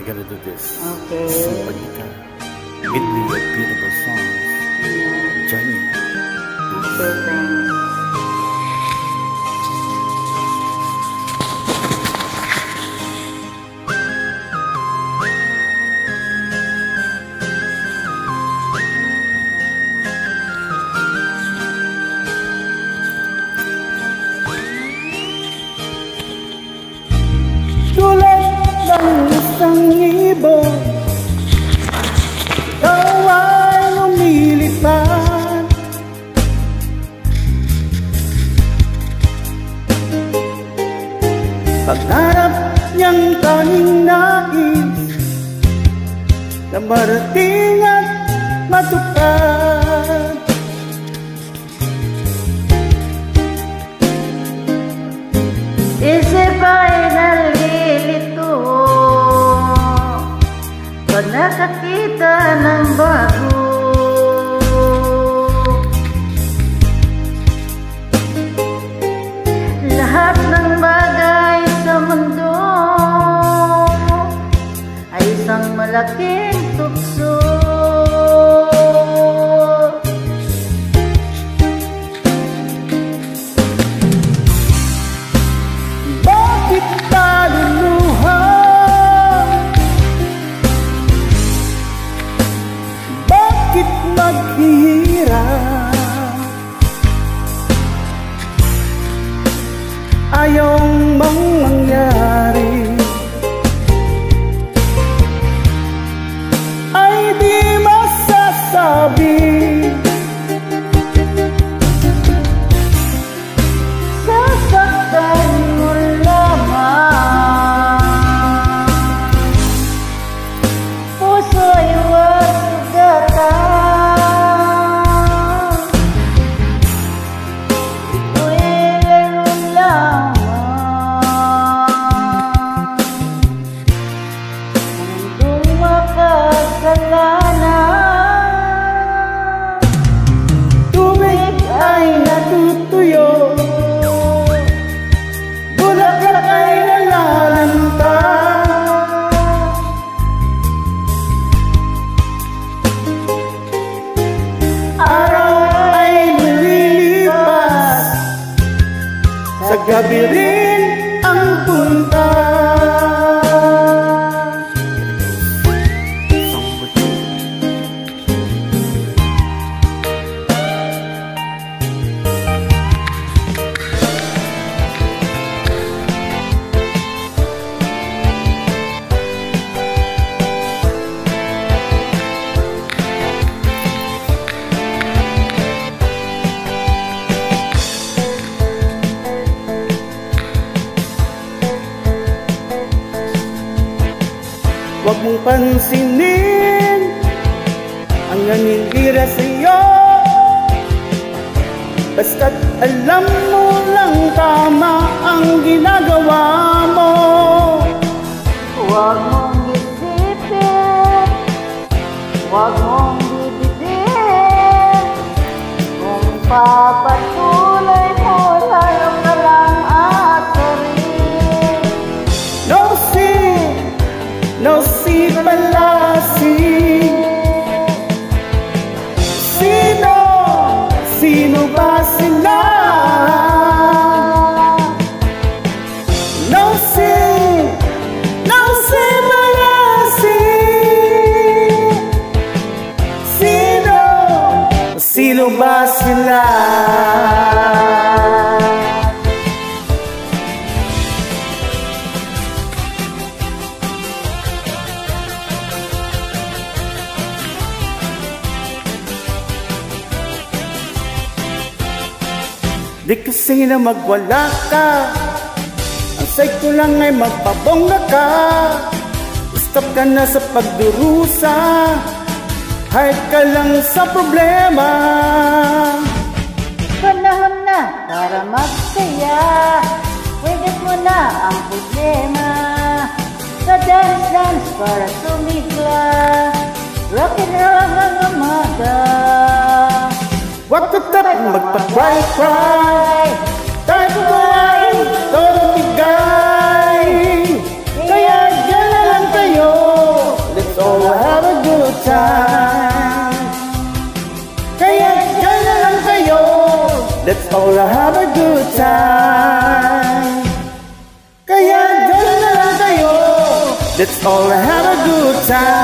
I gotta do this. Okay. Simpatika. Medley of beautiful songs. Yeah. Join me. Sure thing. Isang ibon, ikaw ay lumilipad. Pagharap niyang tanging nais na marating at matupad. Isip ay nalilito pag nakakita ng bago. Lahat ng bagay sa mundo ay isang malaking tukso. Bakit kaluluha? Bakit maghihirap? Ayaw mong mangyari ay di masasabi. Sasaktan mo lamang, puso ay huwag sugatan. Ito'y laro lamang, mundong makasalanan. Tubig ay natutuyo, bulaklak ay nalalanta. Araw ay lumilipas, sa gabi rin ang punta. Huwag mong pansinin ang nangingira sa'yo, basta't alam mo lang tama ang ginagawa mo. Huwag mong isipin, huwag mong bibigin, kung papatuloy mo lalo ka lang aasarin. No si palasi. Sino ba sila? No si palasi. Sino ba sila? Di kasi na magwala ka, ang side ko lang ay magpabongga ka. Stop ka na sa pagdurusa, hide ka lang sa problema. Panahon na para magsaya, pwede mo na ang problema. Sa dance para sumigla, rock and roll ang umaga. Wag ka tap magpa-cry. Time ko ay todo bigay, kaya dyan na lang kayo. time. Kaya dyan na lang kayo, let's all have a good time. Kaya dyan na lang kayo, let's all have a good time.